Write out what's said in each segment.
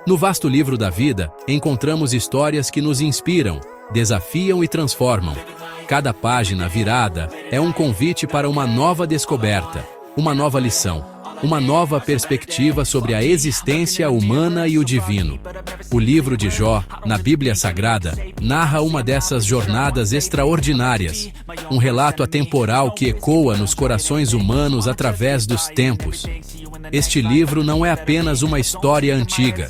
No vasto livro da vida, encontramos histórias que nos inspiram, desafiam e transformam. Cada página virada é um convite para uma nova descoberta, uma nova lição, uma nova perspectiva sobre a existência humana e o divino. O livro de Jó, na Bíblia Sagrada, narra uma dessas jornadas extraordinárias, um relato atemporal que ecoa nos corações humanos através dos tempos. Este livro não é apenas uma história antiga,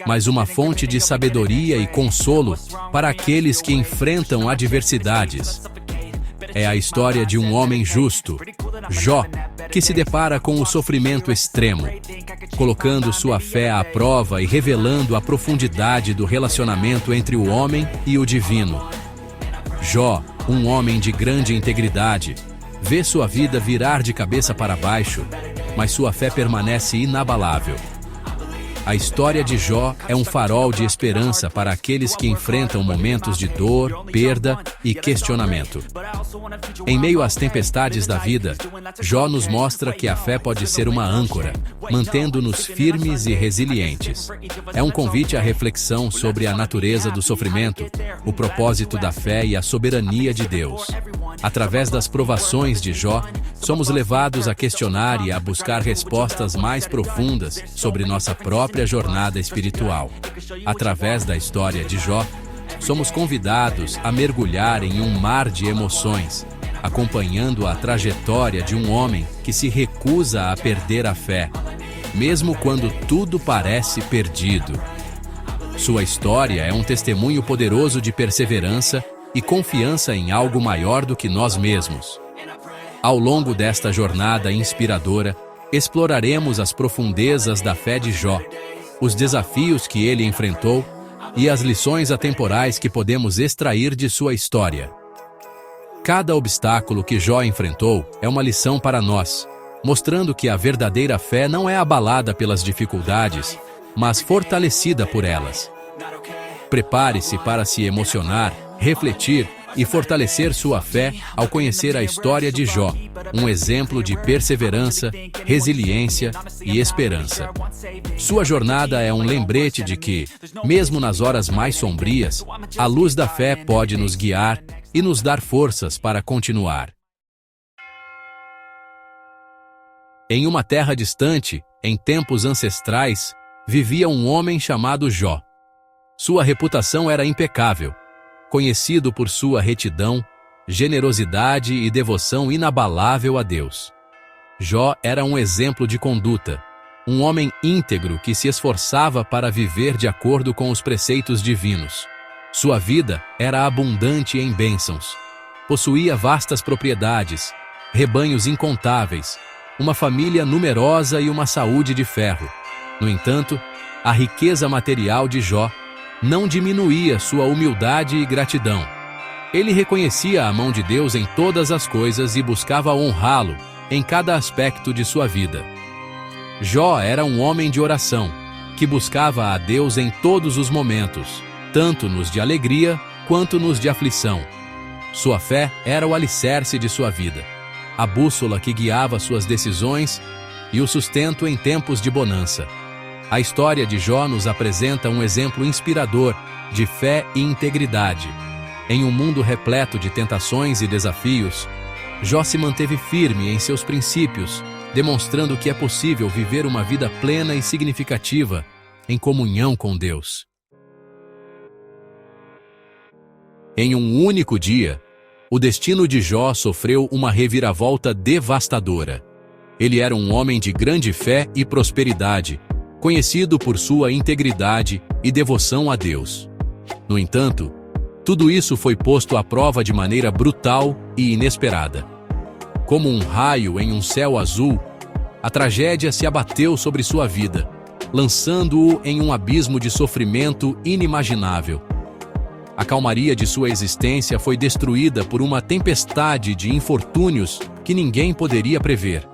mas uma fonte de sabedoria e consolo para aqueles que enfrentam adversidades. É a história de um homem justo, Jó, que se depara com o sofrimento extremo, colocando sua fé à prova e revelando a profundidade do relacionamento entre o homem e o divino. Jó, um homem de grande integridade, vê sua vida virar de cabeça para baixo, mas sua fé permanece inabalável. A história de Jó é um farol de esperança para aqueles que enfrentam momentos de dor, perda e questionamento. Em meio às tempestades da vida, Jó nos mostra que a fé pode ser uma âncora, mantendo-nos firmes e resilientes. É um convite à reflexão sobre a natureza do sofrimento, o propósito da fé e a soberania de Deus. Através das provações de Jó, somos levados a questionar e a buscar respostas mais profundas sobre nossa própria jornada espiritual. Através da história de Jó, somos convidados a mergulhar em um mar de emoções, acompanhando a trajetória de um homem que se recusa a perder a fé, mesmo quando tudo parece perdido. Sua história é um testemunho poderoso de perseverança e confiança em algo maior do que nós mesmos. Ao longo desta jornada inspiradora, exploraremos as profundezas da fé de Jó, os desafios que ele enfrentou e as lições atemporais que podemos extrair de sua história. Cada obstáculo que Jó enfrentou é uma lição para nós, mostrando que a verdadeira fé não é abalada pelas dificuldades, mas fortalecida por elas. Prepare-se para se emocionar, refletir e fortalecer sua fé ao conhecer a história de Jó, um exemplo de perseverança, resiliência e esperança. Sua jornada é um lembrete de que, mesmo nas horas mais sombrias, a luz da fé pode nos guiar e nos dar forças para continuar. Em uma terra distante, em tempos ancestrais, vivia um homem chamado Jó. Sua reputação era impecável, conhecido por sua retidão, generosidade e devoção inabalável a Deus. Jó era um exemplo de conduta, um homem íntegro que se esforçava para viver de acordo com os preceitos divinos. Sua vida era abundante em bênçãos. Possuía vastas propriedades, rebanhos incontáveis, uma família numerosa e uma saúde de ferro. No entanto, a riqueza material de Jó não diminuía sua humildade e gratidão. Ele reconhecia a mão de Deus em todas as coisas e buscava honrá-lo em cada aspecto de sua vida. Jó era um homem de oração, que buscava a Deus em todos os momentos, tanto nos de alegria quanto nos de aflição. Sua fé era o alicerce de sua vida, a bússola que guiava suas decisões e o sustento em tempos de bonança. A história de Jó nos apresenta um exemplo inspirador de fé e integridade. Em um mundo repleto de tentações e desafios, Jó se manteve firme em seus princípios, demonstrando que é possível viver uma vida plena e significativa em comunhão com Deus. Em um único dia, o destino de Jó sofreu uma reviravolta devastadora. Ele era um homem de grande fé e prosperidade, conhecido por sua integridade e devoção a Deus. No entanto, tudo isso foi posto à prova de maneira brutal e inesperada. Como um raio em um céu azul, a tragédia se abateu sobre sua vida, lançando-o em um abismo de sofrimento inimaginável. A calmaria de sua existência foi destruída por uma tempestade de infortúnios que ninguém poderia prever.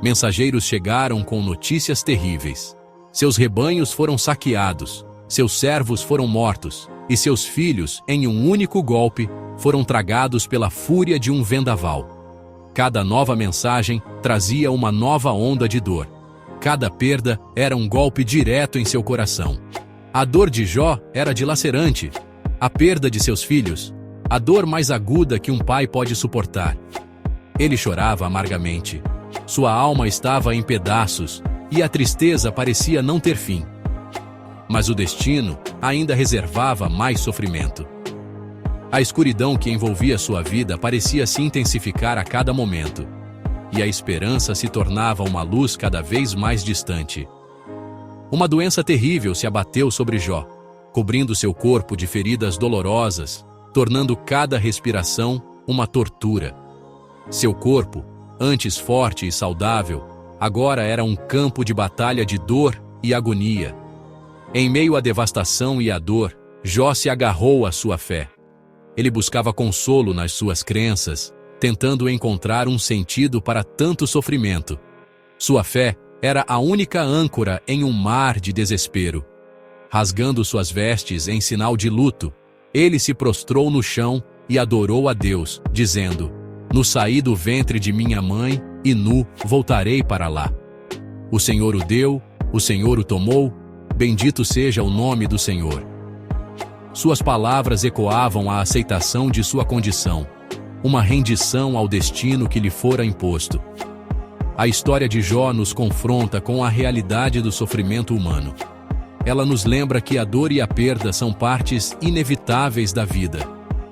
Mensageiros chegaram com notícias terríveis. Seus rebanhos foram saqueados, seus servos foram mortos, e seus filhos, em um único golpe, foram tragados pela fúria de um vendaval. Cada nova mensagem trazia uma nova onda de dor. Cada perda era um golpe direto em seu coração. A dor de Jó era dilacerante. A perda de seus filhos, a dor mais aguda que um pai pode suportar. Ele chorava amargamente. Sua alma estava em pedaços e a tristeza parecia não ter fim. Mas o destino ainda reservava mais sofrimento. A escuridão que envolvia sua vida parecia se intensificar a cada momento, e a esperança se tornava uma luz cada vez mais distante. Uma doença terrível se abateu sobre Jó, cobrindo seu corpo de feridas dolorosas, tornando cada respiração uma tortura. Seu corpo, antes forte e saudável, agora era um campo de batalha de dor e agonia. Em meio à devastação e à dor, Jó se agarrou à sua fé. Ele buscava consolo nas suas crenças, tentando encontrar um sentido para tanto sofrimento. Sua fé era a única âncora em um mar de desespero. Rasgando suas vestes em sinal de luto, ele se prostrou no chão e adorou a Deus, dizendo: "Nu saí do ventre de minha mãe, e nu voltarei para lá. O Senhor o deu, o Senhor o tomou, bendito seja o nome do Senhor." Suas palavras ecoavam a aceitação de sua condição, uma rendição ao destino que lhe fora imposto. A história de Jó nos confronta com a realidade do sofrimento humano. Ela nos lembra que a dor e a perda são partes inevitáveis da vida,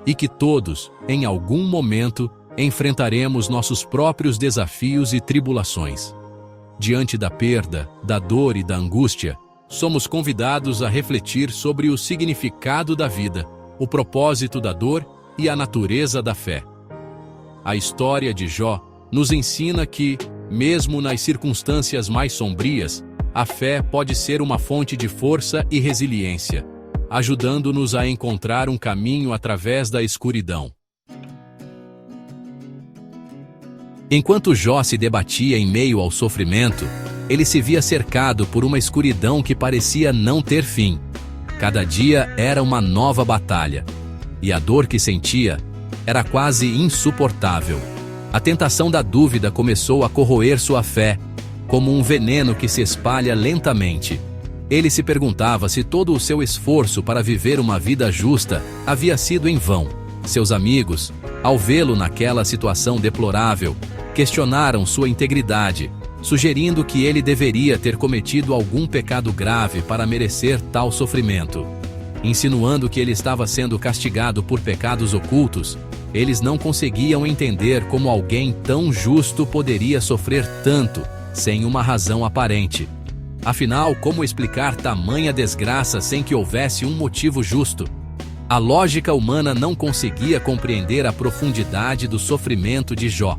e que todos, em algum momento, enfrentaremos nossos próprios desafios e tribulações. Diante da perda, da dor e da angústia, somos convidados a refletir sobre o significado da vida, o propósito da dor e a natureza da fé. A história de Jó nos ensina que, mesmo nas circunstâncias mais sombrias, a fé pode ser uma fonte de força e resiliência, ajudando-nos a encontrar um caminho através da escuridão. Enquanto Jó se debatia em meio ao sofrimento, ele se via cercado por uma escuridão que parecia não ter fim. Cada dia era uma nova batalha, e a dor que sentia era quase insuportável. A tentação da dúvida começou a corroer sua fé, como um veneno que se espalha lentamente. Ele se perguntava se todo o seu esforço para viver uma vida justa havia sido em vão. Seus amigos, ao vê-lo naquela situação deplorável, questionaram sua integridade, sugerindo que ele deveria ter cometido algum pecado grave para merecer tal sofrimento. Insinuando que ele estava sendo castigado por pecados ocultos, eles não conseguiam entender como alguém tão justo poderia sofrer tanto, sem uma razão aparente. Afinal, como explicar tamanha desgraça sem que houvesse um motivo justo? A lógica humana não conseguia compreender a profundidade do sofrimento de Jó.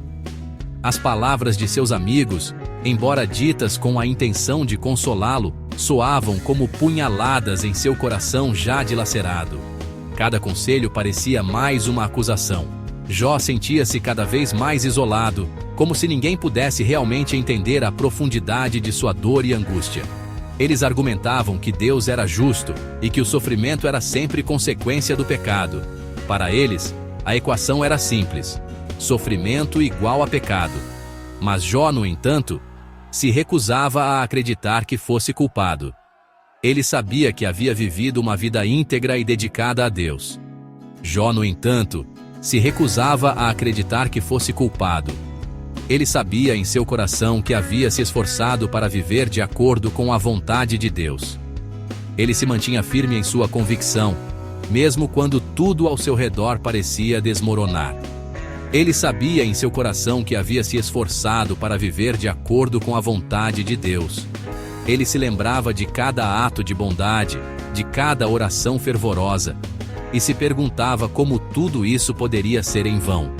As palavras de seus amigos, embora ditas com a intenção de consolá-lo, soavam como punhaladas em seu coração já dilacerado. Cada conselho parecia mais uma acusação. Jó sentia-se cada vez mais isolado, como se ninguém pudesse realmente entender a profundidade de sua dor e angústia. Eles argumentavam que Deus era justo e que o sofrimento era sempre consequência do pecado. Para eles, a equação era simples: sofrimento igual a pecado. Mas Jó, no entanto, se recusava a acreditar que fosse culpado. Ele sabia que havia vivido uma vida íntegra e dedicada a Deus. Jó, no entanto, se recusava a acreditar que fosse culpado. Ele sabia em seu coração que havia se esforçado para viver de acordo com a vontade de Deus. Ele se mantinha firme em sua convicção, mesmo quando tudo ao seu redor parecia desmoronar. Ele sabia em seu coração que havia se esforçado para viver de acordo com a vontade de Deus. Ele se lembrava de cada ato de bondade, de cada oração fervorosa, e se perguntava como tudo isso poderia ser em vão.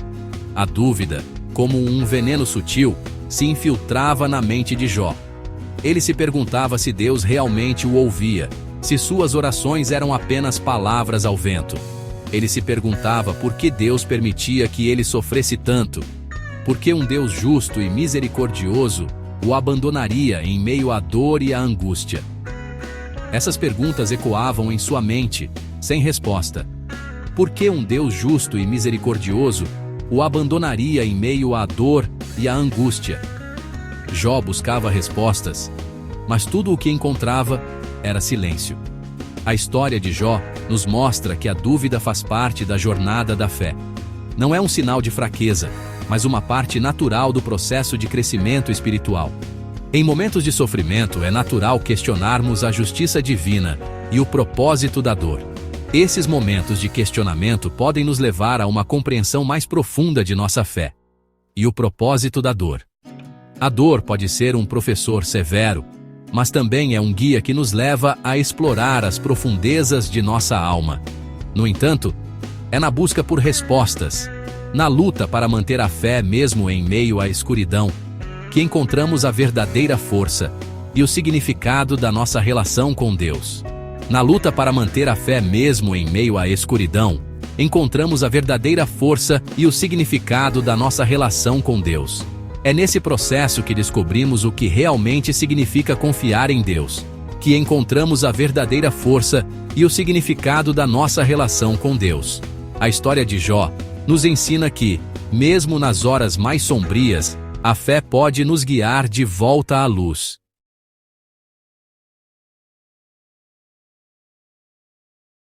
A dúvida, como um veneno sutil, se infiltrava na mente de Jó. Ele se perguntava se Deus realmente o ouvia, se suas orações eram apenas palavras ao vento. Ele se perguntava por que Deus permitia que ele sofresse tanto. Por que um Deus justo e misericordioso o abandonaria em meio à dor e à angústia? Essas perguntas ecoavam em sua mente, sem resposta. Por que um Deus justo e misericordioso o abandonaria em meio à dor e à angústia? Jó buscava respostas, mas tudo o que encontrava era silêncio. A história de Jó nos mostra que a dúvida faz parte da jornada da fé. Não é um sinal de fraqueza, mas uma parte natural do processo de crescimento espiritual. Em momentos de sofrimento, é natural questionarmos a justiça divina e o propósito da dor. Esses momentos de questionamento podem nos levar a uma compreensão mais profunda de nossa fé. E o propósito da dor. A dor pode ser um professor severo, mas também é um guia que nos leva a explorar as profundezas de nossa alma. No entanto, é na busca por respostas, na luta para manter a fé mesmo em meio à escuridão, que encontramos a verdadeira força e o significado da nossa relação com Deus. Na luta para manter a fé mesmo em meio à escuridão, encontramos a verdadeira força e o significado da nossa relação com Deus. É nesse processo que descobrimos o que realmente significa confiar em Deus, que encontramos a verdadeira força e o significado da nossa relação com Deus. A história de Jó nos ensina que, mesmo nas horas mais sombrias, a fé pode nos guiar de volta à luz.